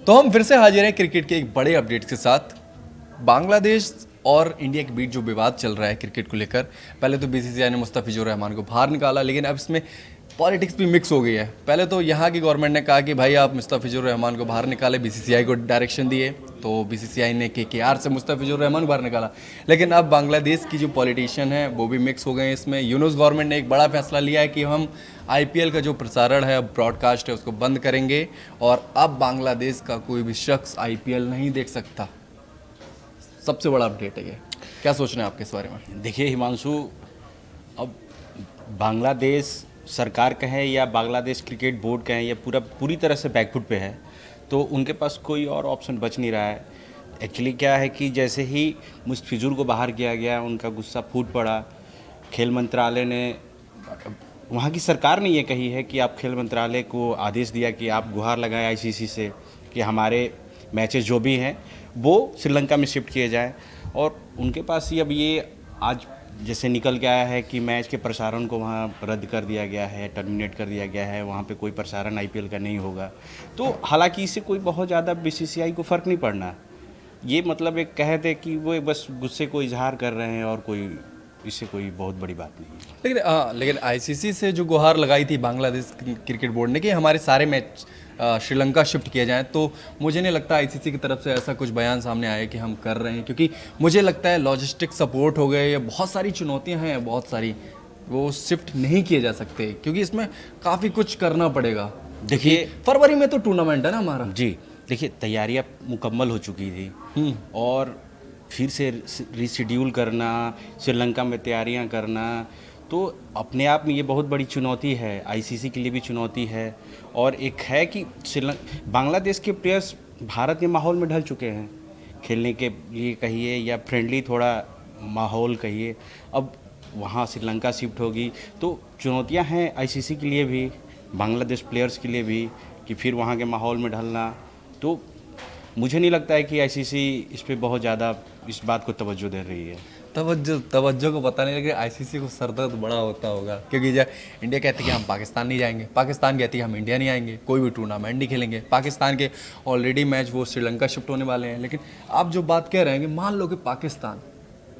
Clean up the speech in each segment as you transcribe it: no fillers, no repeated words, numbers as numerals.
तो हम फिर से हाजिर हैं क्रिकेट के एक बड़े अपडेट के साथ। बांग्लादेश और इंडिया के बीच जो विवाद चल रहा है क्रिकेट को लेकर, पहले तो बीसीसीआई ने मुस्तफिजुर रहमान को बाहर निकाला, लेकिन अब इसमें पॉलिटिक्स भी मिक्स हो गई है। पहले तो यहाँ की गवर्नमेंट ने कहा कि भाई आप मुस्तफिजुर रहमान को बाहर निकाले, बीसीसीआई को डायरेक्शन दिए, तो बीसीसीआई ने केकेआर से मुस्तफिजुर रहमान को बाहर निकाला। लेकिन अब बांग्लादेश की जो पॉलिटिशियन है वो भी मिक्स हो गए हैं इसमें। यूनुस गवर्नमेंट ने एक बड़ा फैसला लिया है कि हम आईपीएल का जो प्रसारण है, ब्रॉडकास्ट है, उसको बंद करेंगे और अब बांग्लादेश का कोई भी शख्स आईपीएल नहीं देख सकता। सबसे बड़ा अपडेट है ये। क्या सोच रहे हैं आपके इस बारे में? देखिए हिमांशु, अब बांग्लादेश सरकार कहें या बांग्लादेश क्रिकेट बोर्ड कहें, या पूरी तरह से बैकफुट पे है, तो उनके पास कोई और ऑप्शन बच नहीं रहा है। एक्चुअली क्या है कि जैसे ही मुस्तफिजुर को बाहर किया गया, उनका गुस्सा फूट पड़ा। खेल मंत्रालय ने, वहाँ की सरकार ने ये कही है कि आप खेल मंत्रालय को आदेश दिया कि आप गुहार लगाएं आईसीसी से कि हमारे मैचेस जो भी हैं वो श्रीलंका में शिफ्ट किए जाएं। और उनके पास ही अब ये आज जैसे निकल के आया है कि मैच के प्रसारण को वहाँ रद्द कर दिया गया है, टर्मिनेट कर दिया गया है, वहाँ पे कोई प्रसारण आईपीएल का नहीं होगा। तो हालांकि इससे कोई बहुत ज़्यादा बीसीसीआई को फ़र्क नहीं पड़ना। ये मतलब एक कह दे कि वो बस गुस्से को इजहार कर रहे हैं और कोई इससे कोई बहुत बड़ी बात नहीं है। लेकिन आईसीसी से जो गुहार लगाई थी बांग्लादेश क्रिकेट बोर्ड ने कि हमारे सारे मैच श्रीलंका शिफ्ट किए जाएं, तो मुझे नहीं लगता आईसीसी की तरफ से ऐसा कुछ बयान सामने आया कि हम कर रहे हैं, क्योंकि मुझे लगता है लॉजिस्टिक सपोर्ट हो गए या बहुत सारी चुनौतियां हैं, बहुत सारी, वो शिफ्ट नहीं किए जा सकते क्योंकि इसमें काफ़ी कुछ करना पड़ेगा। देखिए फरवरी में तो टूर्नामेंट है ना हमारा। जी, देखिए तैयारियां मुकम्मल हो चुकी थी और फिर से रिशेड्यूल करना, श्रीलंका में तैयारियां करना, तो अपने आप में ये बहुत बड़ी चुनौती है, आईसीसी के लिए भी चुनौती है। और एक है कि बांग्लादेश के प्लेयर्स भारत के माहौल में ढल चुके हैं, खेलने के लिए कहिए या फ्रेंडली थोड़ा माहौल कहिए। अब वहाँ श्रीलंका शिफ्ट होगी तो चुनौतियाँ हैं आईसीसी के लिए भी, बांग्लादेश प्लेयर्स के लिए भी, कि फिर वहाँ के माहौल में ढलना। तो मुझे नहीं लगता है कि आईसीसी इस पर बहुत ज़्यादा इस बात को तवज्जो दे रही है। तवज्जो को पता नहीं, लेकिन आईसीसी को सरदर्द बड़ा होता होगा, क्योंकि जब इंडिया कहती है कि हम पाकिस्तान नहीं जाएंगे, पाकिस्तान कहती है हम इंडिया नहीं आएंगे, कोई भी टूर्नामेंट नहीं खेलेंगे। पाकिस्तान के ऑलरेडी मैच वो श्रीलंका शिफ्ट होने वाले हैं। लेकिन आप जो बात कह रहे हैं कि मान लो कि पाकिस्तान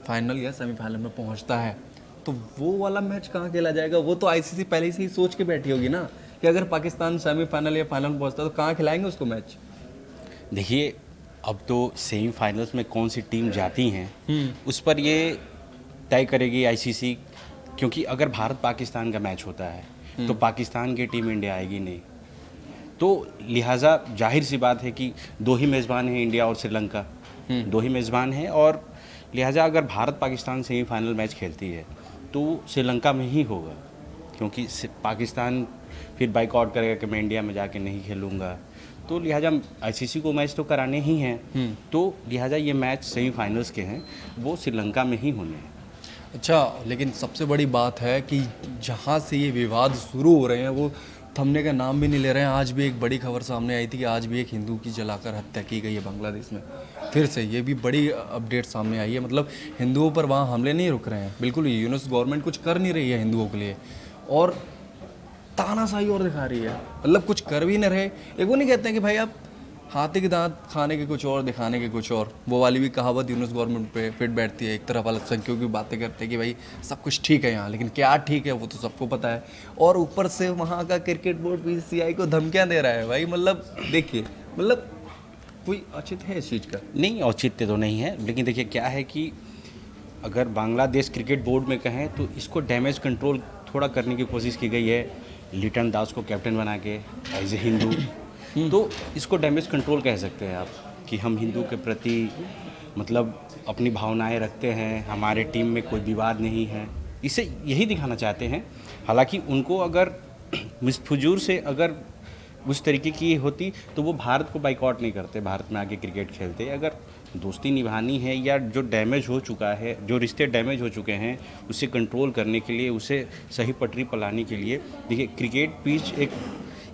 फाइनल या सेमीफाइनल में पहुंचता है, तो वो वाला मैच कहाँ खेला जाएगा? वो तो आईसीसी पहले से ही सोच के बैठी होगी ना कि अगर पाकिस्तान सेमीफाइनल या फाइनल में पहुंचता है तो कहाँ खिलाएंगे उसको मैच। देखिए, अब तो सेमीफाइनल्स में कौन सी टीम जाती हैं उस पर ये तय करेगी आईसीसी, क्योंकि अगर भारत पाकिस्तान का मैच होता है तो पाकिस्तान की टीम इंडिया आएगी नहीं। तो लिहाजा जाहिर सी बात है कि दो ही मेज़बान हैं, इंडिया और श्रीलंका, दो ही मेज़बान हैं। और लिहाजा अगर भारत पाकिस्तान सेमीफाइनल मैच खेलती है तो श्रीलंका में ही होगा, क्योंकि पाकिस्तान फिर बाइकआउट करेगा कि मैं इंडिया में जाके नहीं खेलूँगा। तो लिहाजा आईसीसी को मैच तो कराने ही हैं, तो लिहाजा ये मैच सेमीफाइनल्स के हैं, वो श्रीलंका में ही होने हैं। अच्छा, लेकिन सबसे बड़ी बात है कि जहाँ से ये विवाद शुरू हो रहे हैं वो थमने का नाम भी नहीं ले रहे हैं। आज भी एक बड़ी खबर सामने आई थी कि आज भी एक हिंदू की जलाकर हत्या की गई है बांग्लादेश में। फिर से ये भी बड़ी अपडेट सामने आई है। मतलब हिंदुओं पर वहाँ हमले नहीं रुक रहे हैं, बिल्कुल यूनुस गवर्नमेंट कुछ कर नहीं रही है हिंदुओं के लिए, और तानाशाही और दिखा रही है। मतलब कुछ कर भी नहीं रहे। एक वो नहीं कहते हैं कि भाई आप हाथी के दांत खाने के कुछ और, दिखाने के कुछ और, वो वाली भी कहावत यूनुस गवर्नमेंट पे फिट बैठती है। एक तरफ अल्पसंख्यकों की बातें करते हैं कि भाई सब कुछ ठीक है यहाँ, लेकिन क्या ठीक है वो तो सबको पता है। और ऊपर से वहाँ का क्रिकेट बोर्ड बीसीसीआई को धमकियाँ दे रहा है भाई। मतलब देखिए, मतलब कोई औचित्य है इस चीज़ का? नहीं, औचित्य तो नहीं है, लेकिन देखिए क्या है कि अगर बांग्लादेश क्रिकेट बोर्ड में कहें तो इसको डैमेज कंट्रोल थोड़ा करने की कोशिश की गई है, लिटन दास को कैप्टन बना के एज ए हिंदू। तो इसको डैमेज कंट्रोल कह सकते हैं आप, कि हम हिंदू के प्रति मतलब अपनी भावनाएं रखते हैं, हमारे टीम में कोई विवाद नहीं है, इसे यही दिखाना चाहते हैं। हालांकि उनको अगर मुस्तफिजुर से अगर उस तरीके की होती तो वो भारत को बाइकआउट नहीं करते, भारत में आके क्रिकेट खेलते। अगर दोस्ती निभानी है या जो डैमेज हो चुका है, जो रिश्ते डैमेज हो चुके हैं, उसे कंट्रोल करने के लिए, उसे सही पटरी पर लाने के लिए, देखिए क्रिकेट पिच एक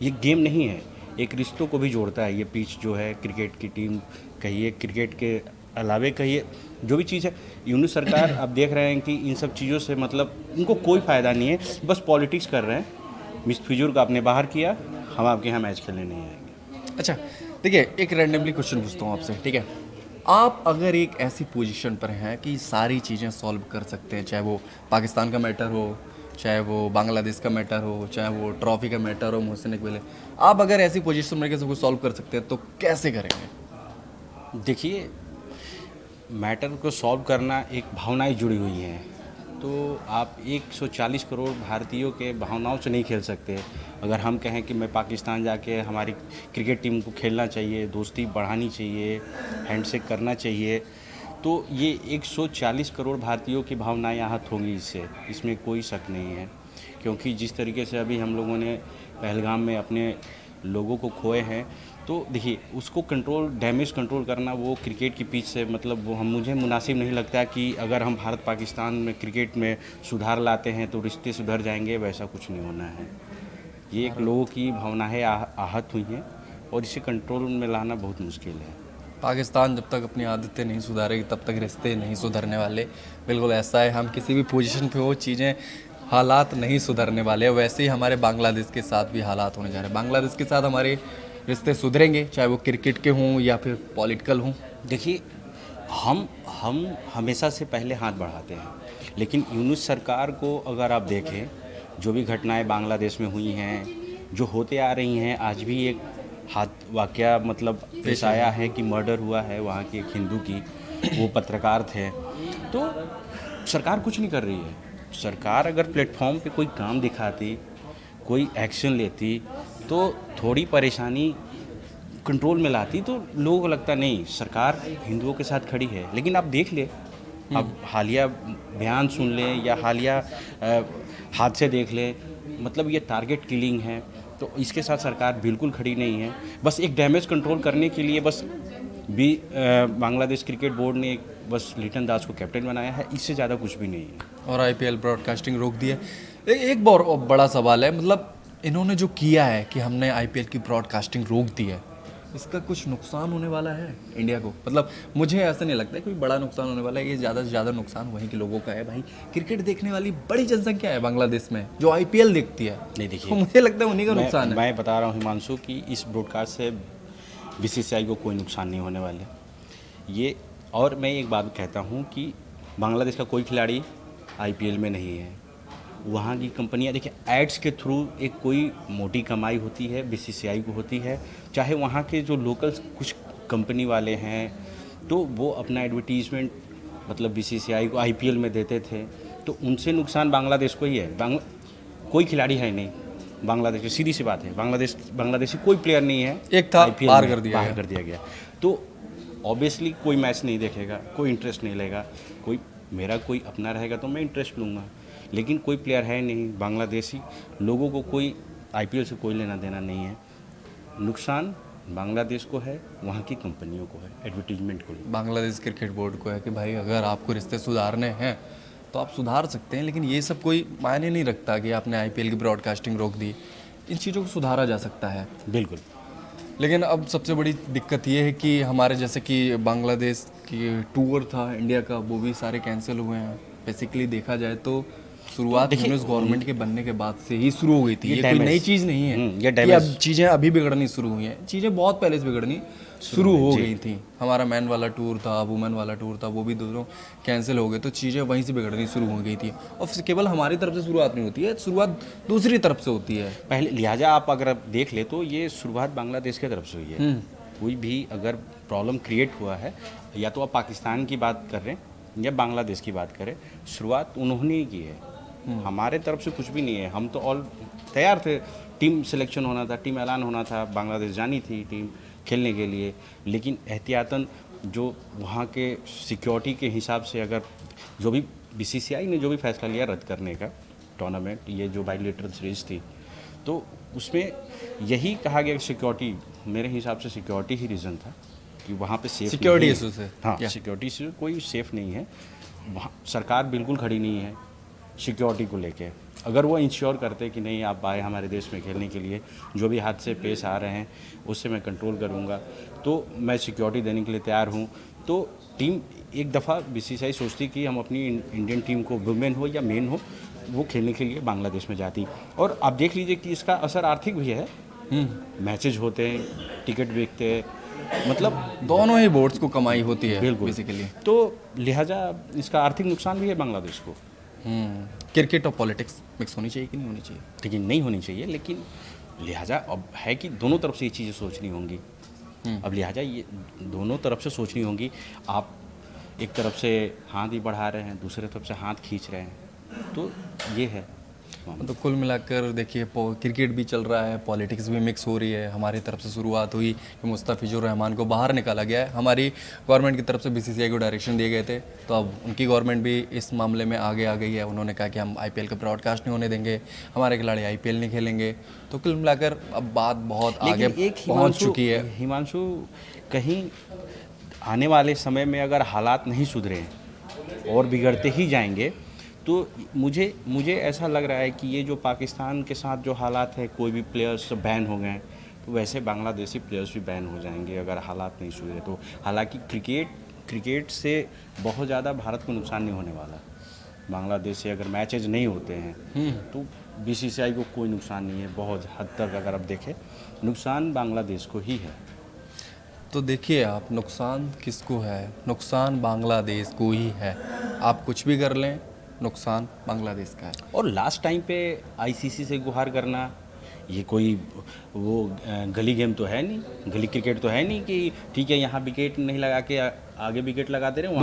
ये गेम नहीं है, एक रिश्तों को भी जोड़ता है ये पिच जो है। क्रिकेट की टीम कहिए, क्रिकेट के अलावे कहिए, जो भी चीज़ है, यूनुस सरकार आप देख रहे हैं कि इन सब चीज़ों से मतलब उनको कोई फ़ायदा नहीं है, बस पॉलिटिक्स कर रहे हैं। मुस्तफिजुर को आपने बाहर किया, हम आपके यहाँ मैच खेलने नहीं आएंगे। अच्छा, देखिए एक रैंडमली क्वेश्चन पूछता हूँ आपसे, ठीक है? आप अगर एक ऐसी पोजीशन पर हैं कि सारी चीज़ें सॉल्व कर सकते हैं, चाहे वो पाकिस्तान का मैटर हो, चाहे वो बांग्लादेश का मैटर हो, चाहे वो ट्रॉफी का मैटर हो मोहसिन इकबाल, आप अगर ऐसी पोजीशन में किसी को सॉल्व कर सकते हैं तो कैसे करेंगे? देखिए, मैटर को सॉल्व करना एक भावनाएं जुड़ी हुई हैं, तो आप 140 करोड़ भारतीयों के भावनाओं से नहीं खेल सकते। अगर हम कहें कि मैं पाकिस्तान जाके हमारी क्रिकेट टीम को खेलना चाहिए, दोस्ती बढ़ानी चाहिए, हैंडशेक करना चाहिए, तो ये 140 करोड़ भारतीयों की भावनाएं आहत होंगी इससे, इसमें कोई शक नहीं है। क्योंकि जिस तरीके से अभी हम लोगों ने पहलगाम में अपने लोगों को खोए हैं, तो देखिए उसको कंट्रोल, डैमेज कंट्रोल करना वो क्रिकेट की पिच से, मतलब वो हम, मुझे मुनासिब नहीं लगता कि अगर हम भारत पाकिस्तान में क्रिकेट में सुधार लाते हैं तो रिश्ते सुधर जाएंगे, वैसा कुछ नहीं होना है। ये एक लोगों की भावनाएं आहत हुई हैं और इसे कंट्रोल में लाना बहुत मुश्किल है। पाकिस्तान जब तक अपनी आदतें नहीं सुधारेगी तब तक रिश्ते नहीं सुधरने वाले। बिल्कुल ऐसा है, हम किसी भी पोजीशन पे हो, चीज़ें हालात नहीं सुधरने वाले। वैसे ही हमारे बांग्लादेश के साथ भी हालात होने जा रहे हैं। बांग्लादेश के साथ हमारे रिश्ते सुधरेंगे, चाहे वो क्रिकेट के हों या फिर पॉलिटिकल हों। देखिए, हम हमेशा से पहले हाथ बढ़ाते हैं, लेकिन यूनुस सरकार को अगर आप देखें, जो भी घटनाएं बांग्लादेश में हुई हैं, जो होते आ रही हैं, आज भी एक हाथ वाकया मतलब पेश आया है कि मर्डर हुआ है वहाँ की एक हिंदू की, वो पत्रकार थे, तो सरकार कुछ नहीं कर रही है। सरकार अगर प्लेटफॉर्म पे कोई काम दिखाती, कोई एक्शन लेती, तो थोड़ी परेशानी कंट्रोल में लाती, तो लोगों को लगता नहीं सरकार हिंदुओं के साथ खड़ी है। लेकिन आप देख ले, अब हालिया बयान सुन लें या हालिया हादसे देख लें, मतलब ये टारगेट किलिंग है, तो इसके साथ सरकार बिल्कुल खड़ी नहीं है। बस एक डैमेज कंट्रोल करने के लिए बस बांग्लादेश क्रिकेट बोर्ड ने बस लिटन दास को कैप्टन बनाया है, इससे ज़्यादा कुछ भी नहीं है। और आईपीएल ब्रॉडकास्टिंग रोक दी है। एक बहुत बड़ा सवाल है, मतलब इन्होंने जो किया है कि हमने आईपीएल की ब्रॉडकास्टिंग रोक दी है, इसका कुछ नुकसान होने वाला है इंडिया को? मतलब मुझे ऐसा नहीं लगता है कोई बड़ा नुकसान होने वाला है। ये ज़्यादा से ज़्यादा नुकसान वहीं के लोगों का है। भाई क्रिकेट देखने वाली बड़ी जनसंख्या है बांग्लादेश में जो आईपीएल देखती है। नहीं, देखिए, तो मुझे लगता है उन्हीं का नुकसान है। मैं बता रहा हूँ हिमांशु कि इस ब्रॉडकास्ट से बीसीसीआई को कोई नुकसान नहीं होने वाले ये। और मैं एक बात कहता हूँ कि बांग्लादेश का कोई खिलाड़ी आईपीएल में नहीं है। वहाँ की कंपनियाँ, देखिए, एड्स के थ्रू एक कोई मोटी कमाई होती है, बीसीसीआई को होती है। चाहे वहाँ के जो लोकल कुछ कंपनी वाले हैं, तो वो अपना एडवर्टीजमेंट मतलब बीसीसीआई को आईपीएल में देते थे, तो उनसे नुकसान बांग्लादेश को ही है। कोई खिलाड़ी है नहीं बांग्लादेश की, सीधी सी बात है, बांग्लादेशी कोई प्लेयर नहीं है। एक था, IPL पार में कर दिया गया। तो ऑब्वियसली कोई मैच नहीं देखेगा, कोई इंटरेस्ट नहीं लेगा। मेरा कोई अपना रहेगा तो मैं इंटरेस्ट लूँगा, लेकिन कोई प्लेयर है नहीं बांग्लादेशी, लोगों को कोई आईपीएल से कोई लेना देना नहीं है। नुकसान बांग्लादेश को है, वहाँ की कंपनियों को है, एडवर्टीजमेंट को नहीं। बांग्लादेश क्रिकेट बोर्ड को है कि भाई अगर आपको रिश्ते सुधारने हैं तो आप सुधार सकते हैं, लेकिन ये सब कोई मायने नहीं रखता कि आपने आईपीएल की ब्रॉडकास्टिंग रोक दी। इन चीज़ों को सुधारा जा सकता है। बिल्कुल। लेकिन अब सबसे बड़ी दिक्कत ये है कि हमारे जैसे कि बांग्लादेश की टूर था इंडिया का, वो भी सारे कैंसिल हुए हैं। बेसिकली देखा जाए तो शुरुआत यूनुस गवर्नमेंट के बनने के बाद से ही शुरू हो गई थी। ये कोई नई चीज़ नहीं है ये कि अब चीज़ें अभी बिगड़नी शुरू हुई हैं। चीज़ें बहुत पहले से बिगड़नी शुरू हो गई थी। हमारा मैन वाला टूर था, वुमेन वाला टूर था, वो भी दोनों कैंसिल हो गए, तो चीज़ें वहीं से बिगड़नी शुरू हो गई थी। और केवल हमारी तरफ से शुरुआत नहीं होती है, शुरुआत दूसरी तरफ से होती है पहले। लिहाजा आप अगर देख ले तो ये शुरुआत बांग्लादेश की तरफ से हुई है। कोई भी अगर प्रॉब्लम क्रिएट हुआ है, या तो आप पाकिस्तान की बात कर रहे हैं या बांग्लादेश की बात करें, शुरुआत उन्होंने ही की है। हमारे तरफ से कुछ भी नहीं है। हम तो ऑल तैयार थे, टीम सिलेक्शन होना था, टीम ऐलान होना था, बांग्लादेश जानी थी टीम खेलने के लिए, लेकिन एहतियातन जो वहाँ के सिक्योरिटी के हिसाब से, अगर जो भी बीसीसीआई ने जो भी फैसला लिया रद्द करने का टूर्नामेंट, ये जो बाइलेटरल सीरीज थी, तो उसमें यही कहा गया कि सिक्योरिटी, मेरे हिसाब से सिक्योरिटी ही रीज़न था कि वहाँ पे सेफ सिक्योरिटी इशू से। हाँ, सिक्योरिटी से कोई सेफ नहीं है वहाँ। सरकार बिल्कुल खड़ी नहीं है सिक्योरिटी को लेके। अगर वो इंश्योर करते कि नहीं, आप आए हमारे देश में खेलने के लिए, जो भी हादसे पेश आ रहे हैं उससे मैं कंट्रोल करूँगा, तो मैं सिक्योरिटी देने के लिए तैयार हूँ, तो टीम एक दफ़ा बीसीसीआई सोचती कि हम अपनी इंडियन टीम को, वुमेन हो या मेन हो, वो खेलने के लिए बांग्लादेश में जाती। और आप देख लीजिए कि इसका असर आर्थिक भी है। मैचेज होते हैं, टिकट बिकते हैं, मतलब दोनों ही बोर्ड्स को कमाई होती है बिल्कुल बेसिकली। तो लिहाजा इसका आर्थिक नुकसान भी है बांग्लादेश को। क्रिकेट और पॉलिटिक्स मिक्स होनी चाहिए कि नहीं होनी चाहिए? लेकिन नहीं होनी चाहिए, लेकिन लिहाजा अब है कि दोनों तरफ से ये चीज़ें सोचनी होंगी। अब लिहाजा ये दोनों तरफ से सोचनी होंगी। आप एक तरफ से हाथ ही बढ़ा रहे हैं, दूसरे तरफ से हाथ खींच रहे हैं, तो ये है। तो कुल मिलाकर देखिए क्रिकेट भी चल रहा है, पॉलिटिक्स भी मिक्स हो रही है। हमारी तरफ से शुरुआत हुई कि मुस्तफ़िजुर रहमान को बाहर निकाला गया है, हमारी गवर्नमेंट की तरफ से बीसीसीआई को डायरेक्शन दिए गए थे, तो अब उनकी गवर्नमेंट भी इस मामले में आगे आ गई है। उन्होंने कहा कि हम आईपीएल का ब्रॉडकास्ट नहीं होने देंगे, हमारे खिलाड़ी आईपीएल नहीं खेलेंगे। तो कुल मिलाकर अब बात बहुत आगे पहुँच चुकी है। हिमांशु, कहीं आने वाले समय में अगर हालात नहीं सुधरे और बिगड़ते ही जाएंगे तो मुझे ऐसा लग रहा है कि ये जो पाकिस्तान के साथ जो हालात है, कोई भी प्लेयर्स बैन हो गए, तो वैसे बांग्लादेशी प्लेयर्स भी बैन हो जाएंगे अगर हालात नहीं सुधरे तो। हालांकि क्रिकेट से बहुत ज़्यादा भारत को नुकसान नहीं होने वाला। बांग्लादेश से अगर मैचेज नहीं होते हैं तो बीसीसीआई को कोई नुकसान नहीं है। बहुत हद तक अगर आप देखें, नुकसान बांग्लादेश को ही है। तो देखिए आप, नुकसान किसको है? नुकसान बांग्लादेश को ही है। आप कुछ भी कर लें, नुकसान बांग्लादेश का है। और लास्ट टाइम पे आईसीसी से गुहार करना, ये कोई वो गली गेम तो है नहीं, गली क्रिकेट तो है नहीं कि ठीक है यहाँ विकेट नहीं लगा के आगे विकेट लगा दे रहे हैं,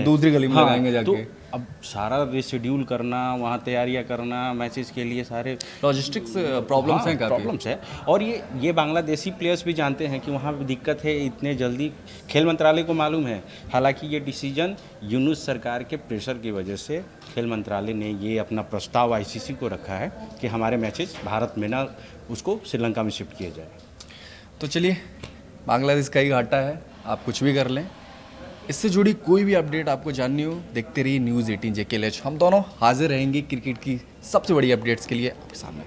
दूसरी गली में लगाएंगे जाके। तो अब सारा रिशेड्यूल करना, वहाँ तैयारियाँ करना मैचेस के लिए, सारे लॉजिस्टिक्स प्रॉब्लम्स हैं, काफ़ी प्रॉब्लम्स है। और ये बांग्लादेशी प्लेयर्स भी जानते हैं कि वहाँ पे दिक्कत है, इतने जल्दी खेल मंत्रालय को मालूम है। हालांकि ये डिसीजन यूनुस सरकार के प्रेशर की वजह से खेल मंत्रालय ने ये अपना प्रस्ताव आईसीसी को रखा है कि हमारे मैचेस भारत में ना, उसको श्रीलंका में शिफ्ट किया जाए। तो चलिए, बांग्लादेश का ही घाटा है, आप कुछ भी कर लें। इससे जुड़ी कोई भी अपडेट आपको जाननी हो, देखते रहिए न्यूज़ 18 JKLH। हम दोनों हाजिर रहेंगे क्रिकेट की सबसे बड़ी अपडेट्स के लिए आपके सामने।